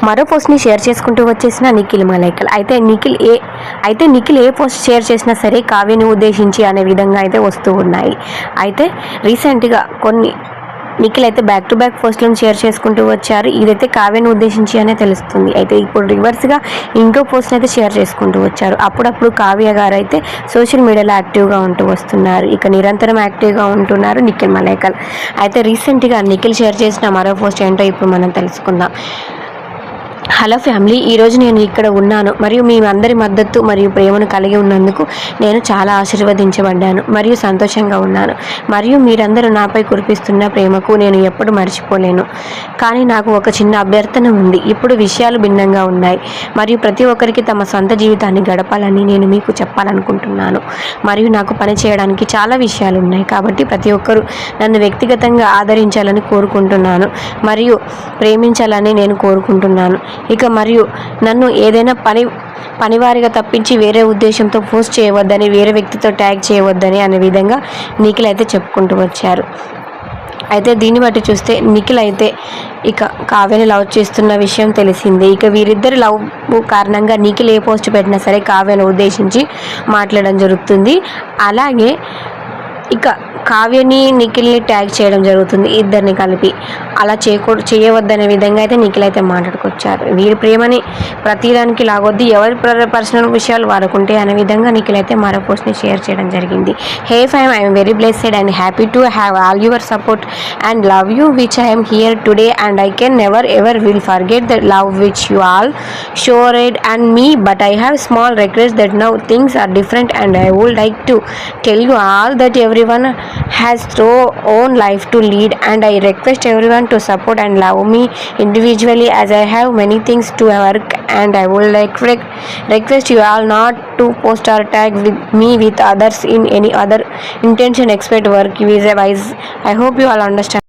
మరో పోస్ట్ని షేర్ చేసుకుంటూ వచ్చేసిన నిఖిల్ మలైకల్. అయితే నిఖిల్ ఏ పోస్ట్ షేర్ చేసినా సరే కావ్యని ఉద్దేశించి అనే విధంగా అయితే వస్తూ ఉన్నాయి. అయితే రీసెంట్గా నిఖిల్ అయితే బ్యాక్ టు బ్యాక్ పోస్టులను షేర్ చేసుకుంటూ వచ్చారు. ఇదైతే కావ్యను ఉద్దేశించి అనే తెలుస్తుంది. అయితే ఇప్పుడు రివర్స్గా ఇంకో పోస్ట్ని అయితే షేర్ చేసుకుంటూ వచ్చారు. అప్పుడప్పుడు కావ్య గారు అయితే సోషల్ మీడియాలో యాక్టివ్గా ఉంటూ వస్తున్నారు. ఇక నిరంతరం యాక్టివ్గా ఉంటున్నారు నిఖిల్ మలైకల్. అయితే రీసెంట్గా నిఖిల్ షేర్ చేసిన మరో పోస్ట్ ఏంటో ఇప్పుడు మనం తెలుసుకుందాం. హలో ఫ్యామిలీ, ఈరోజు నేను ఇక్కడ ఉన్నాను మరియు మీ అందరి మద్దతు మరియు ప్రేమను కలిగి ఉన్నందుకు నేను చాలా ఆశీర్వదించబడ్డాను మరియు సంతోషంగా ఉన్నాను. మరియు మీరందరూ నాపై కురిపిస్తున్న ప్రేమకు నేను ఎప్పుడు మర్చిపోలేను. కానీ నాకు ఒక చిన్న అభ్యర్థన ఉంది. ఇప్పుడు విషయాలు భిన్నంగా ఉన్నాయి మరియు ప్రతి ఒక్కరికి తమ సొంత జీవితాన్ని గడపాలని నేను మీకు చెప్పాలనుకుంటున్నాను. మరియు నాకు పని చేయడానికి చాలా విషయాలు ఉన్నాయి. కాబట్టి ప్రతి ఒక్కరూ నన్ను వ్యక్తిగతంగా ఆదరించాలని కోరుకుంటున్నాను మరియు ప్రేమించాలని నేను కోరుకుంటున్నాను. ఇక మరియు నన్ను ఏదైనా పనివారిగా తప్పించి వేరే ఉద్దేశంతో పోస్ట్ చేయవద్దని, వేరే వ్యక్తితో ట్యాగ్ చేయవద్దని అనే విధంగా నిఖిల్ అయితే చెప్పుకుంటూ వచ్చారు. అయితే దీన్ని బట్టి చూస్తే నిఖిల్ అయితే ఇక కావ్యని లవ్ చేస్తున్న విషయం తెలిసిందే. ఇక వీరిద్దరి లవ్ కారణంగా నిఖిల్ ఏ పోస్ట్ పెట్టినా సరే కావ్యను ఉద్దేశించి మాట్లాడడం జరుగుతుంది. అలాగే ఇక కావ్యని నిఖిల్ని ట్యాగ్ చేయడం జరుగుతుంది. ఇద్దరిని కలిపి అలా చేయవద్దనే విధంగా అయితే నిఖిల్ అయితే మాట్లాడుకొచ్చారు. వీరి ప్రేమని ప్రతిదానికి లాగొద్దు, ఎవరి పర్సనల్ విషయాలు వాడుకుంటే అనే విధంగా నిఖిల్ అయితే మరో పోస్ట్ని షేర్ చేయడం జరిగింది. Hey fam, I'm very blessed and happy to have all your support and love you which I'm here today and I can never ever will forget the love which you all showed and me, but I have small regrets that now things are different and I would like to tell you all that everyone has their own life to lead and I request everyone to support and love me individually as I have many things to work and I would like request you all not to post or tag with me with others in any other intention except work wise. I hope you all understand.